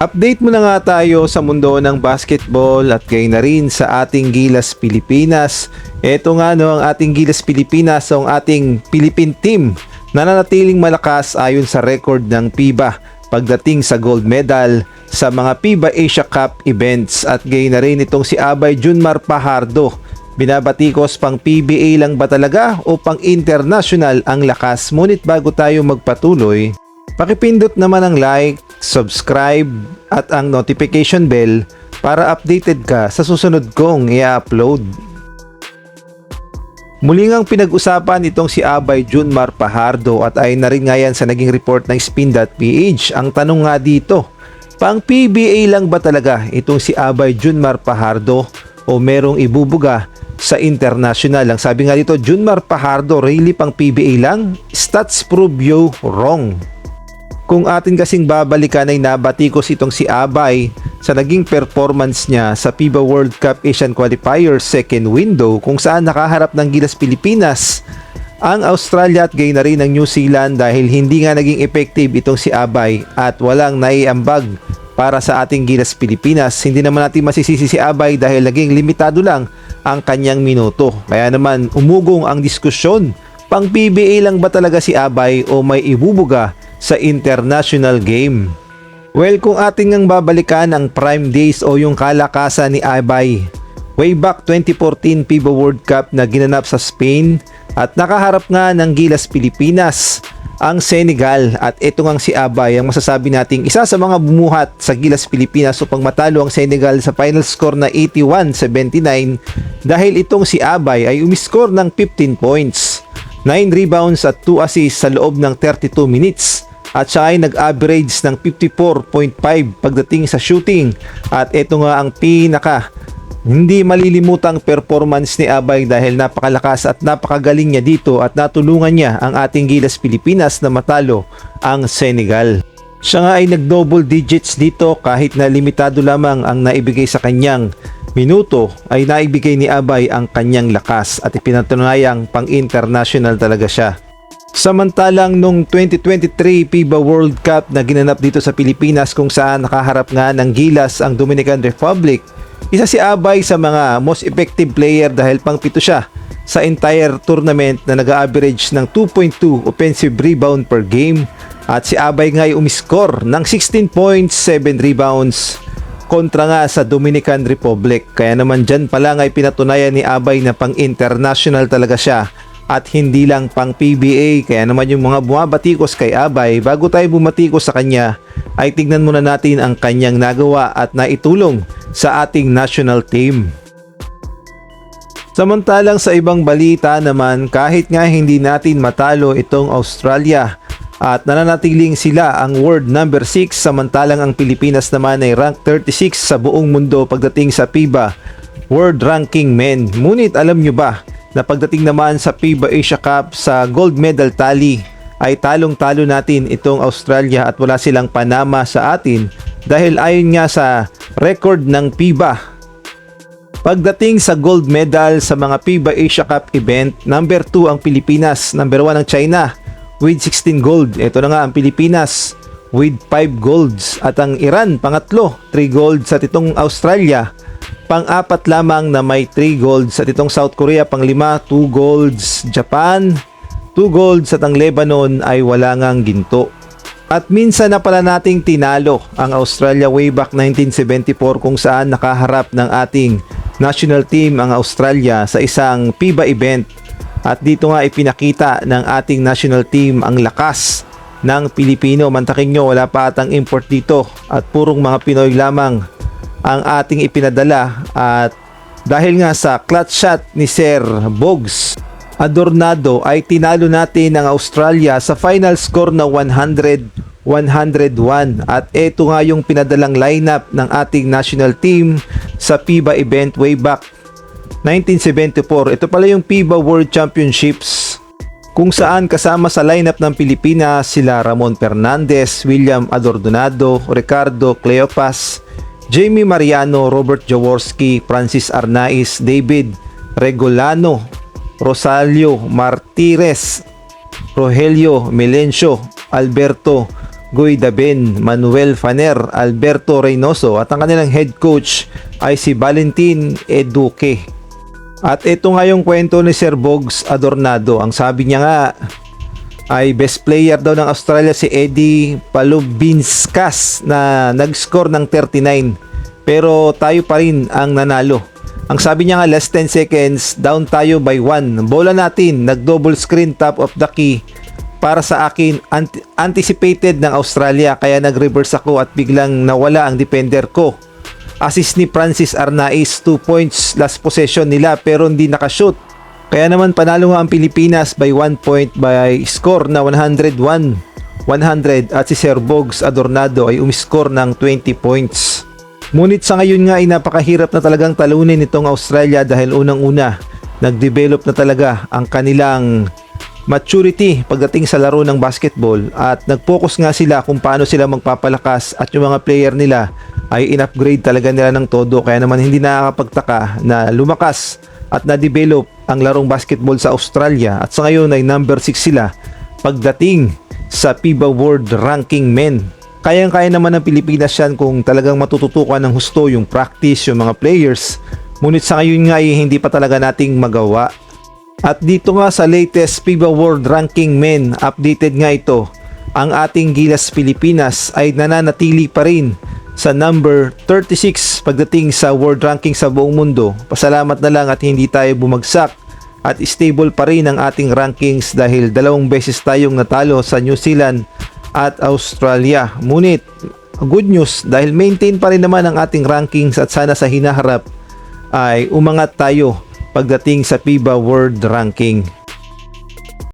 Update muna nga tayo sa mundo ng basketball at gayon na rin sa ating Gilas Pilipinas. Ito nga no, ang ating Gilas Pilipinas, ang ating Philippine team nananatiling malakas ayon sa record ng FIBA pagdating sa gold medal sa mga FIBA Asia Cup events. At gayon na rin itong si Abay Junmar Pajardo. Binabatikos pang PBA lang ba talaga o pang international ang lakas? Ngunit bago tayo magpatuloy, pakipindot naman ang like, subscribe at ang notification bell para updated ka sa susunod kong i-upload. Muli ngang pinag-usapan itong si Abay Junmar Pajardo at ay na rin nga yan sa naging report ng Spin.ph. Ang tanong nga dito, pang PBA lang ba talaga itong si Abay Junmar Pajardo o merong ibubuga sa international? Ang sabi nga dito, Junmar Pajardo, really pang PBA lang? Stats prove you wrong. Kung atin kasing babalikan ay nabatikos itong si Abay sa naging performance niya sa FIBA World Cup Asian Qualifiers second window kung saan nakaharap ng Gilas Pilipinas ang Australia at gayon na rin ng New Zealand dahil hindi nga naging effective itong si Abay at walang naiambag para sa ating Gilas Pilipinas. Hindi naman natin masisisi si Abay dahil naging limitado lang ang kanyang minuto. Kaya naman umugong ang diskusyon, pang PBA lang ba talaga si Abay o may ibubuga sa international game? Well, kung ating ngang babalikan ang prime days o yung kalakasan ni Abay, way back 2014 FIBA World Cup na ginanap sa Spain at nakaharap nga ng Gilas Pilipinas ang Senegal. At ito ngang si Abay ang masasabi nating isa sa mga bumuhat sa Gilas Pilipinas upang matalo ang Senegal sa final score na 81-79 dahil itong si Abay ay umiscore ng 15 points, 9 rebounds at 2 assists sa loob ng 32 minutes. At siya ay nag-average ng 54.5 pagdating sa shooting. At ito nga ang pinaka hindi malilimutang performance ni Abay dahil napakalakas at napakagaling niya dito at natulungan niya ang ating Gilas Pilipinas na matalo ang Senegal. Siya nga ay nag-double digits dito kahit na limitado lamang ang naibigay sa kanyang minuto, ay naibigay ni Abay ang kanyang lakas at ipinatunayang pang-international talaga siya. Samantalang nung 2023 FIBA World Cup na ginanap dito sa Pilipinas kung saan nakaharap nga ng Gilas ang Dominican Republic, isa si Abay sa mga most effective player dahil pang-pito siya sa entire tournament na nag-average ng 2.2 offensive rebound per game. At si Abay nga ay umiscore ng 16 points, 7 rebounds kontra nga sa Dominican Republic. Kaya naman dyan pa lang ay pinatunayan ni Abay na pang-international talaga siya at hindi lang pang PBA. Kaya naman yung mga bumabatikos kay Abay, bago tayo bumatikos sa kanya ay tignan muna natin ang kanyang nagawa at naitulong sa ating national team. Samantalang sa ibang balita naman, kahit nga hindi natin matalo itong Australia at nananatiling sila ang world number 6, samantalang ang Pilipinas naman ay rank 36 sa buong mundo pagdating sa FIBA World Ranking Men. Ngunit alam nyo ba na pagdating naman sa FIBA Asia Cup sa gold medal tally ay talong-talo natin itong Australia at wala silang panama sa atin dahil ayon nga sa record ng FIBA. Pagdating sa gold medal sa mga FIBA Asia Cup event, number 2 ang Pilipinas, number 1 ang China with 16 gold. Ito na nga ang Pilipinas with 5 golds at ang Iran pangatlo, 3 golds, at itong Australia pang-apat lamang na may 3 golds, at itong South Korea pang-5, 2 golds, Japan 2 golds, at ang Lebanon ay wala ngang ginto. At minsan na pala nating tinalo ang Australia way back 1974 kung saan nakaharap ng ating national team ang Australia sa isang FIBA event. At dito nga ipinakita ng ating national team ang lakas ng Pilipino. Mantakin nyo, wala pa atang import dito at purong mga Pinoy lamang ang ating ipinadala. At dahil nga sa clutch shot ni Sir Bogs Adornado ay tinalo natin ang Australia sa final score na 100-101. At ito nga yung pinadalang lineup ng ating national team sa FIBA event way back 1974. Ito pala yung FIBA World Championships kung saan kasama sa lineup ng Pilipinas sila Ramon Fernandez, William Adornado, Ricardo Cleopas, Jamie Mariano, Robert Jaworski, Francis Arnaiz, David Regolano, Rosalio Martires, Rogelio Melencio, Alberto Guy Daben, Manuel Faner, Alberto Reynoso at ang kanilang head coach ay si Valentin Eduque. At ito nga yung kwento ni Sir Bogs Adornado. Ang sabi niya nga ay best player daw ng Australia si Eddie Palubinskas na nag-score ng 39 pero tayo pa rin ang nanalo. Ang sabi niya nga last 10 seconds down tayo by 1. Bola natin nag-double screen top of the key. Para sa akin, anticipated ng Australia kaya nag-reverse ako at biglang nawala ang defender ko. Assist ni Francis Arnaiz, 2 points last possession nila pero hindi nakashoot. Kaya naman panalo ang Pilipinas by 1 point by score na 101-100 at si Sir Bogs Adornado ay umiscore ng 20 points. Ngunit sa ngayon nga ay napakahirap na talagang talunin itong Australia dahil unang-una, nag-develop na talaga ang kanilang maturity pagdating sa laro ng basketball at nag-focus nga sila kung paano sila magpapalakas at yung mga player nila ay in-upgrade talaga nila ng todo kaya naman hindi nakakapagtaka na lumakas at na-develop ang larong basketball sa Australia at sa ngayon ay number 6 sila pagdating sa FIBA World Ranking Men. Kayang-kaya naman ng Pilipinas yan kung talagang matututukan ng husto yung practice, yung mga players, ngunit sa ngayon nga ay hindi pa talaga nating magawa. At dito nga sa latest FIBA World Ranking Men, updated nga ito, ang ating Gilas Pilipinas ay nananatili pa rin sa number 36 pagdating sa world ranking sa buong mundo. Pasalamat na lang at hindi tayo bumagsak at stable pa rin ang ating rankings dahil 2 beses tayong natalo sa New Zealand at Australia. Ngunit good news dahil maintain pa rin naman ang ating rankings at sana sa hinaharap ay umangat tayo pagdating sa FIBA World Ranking.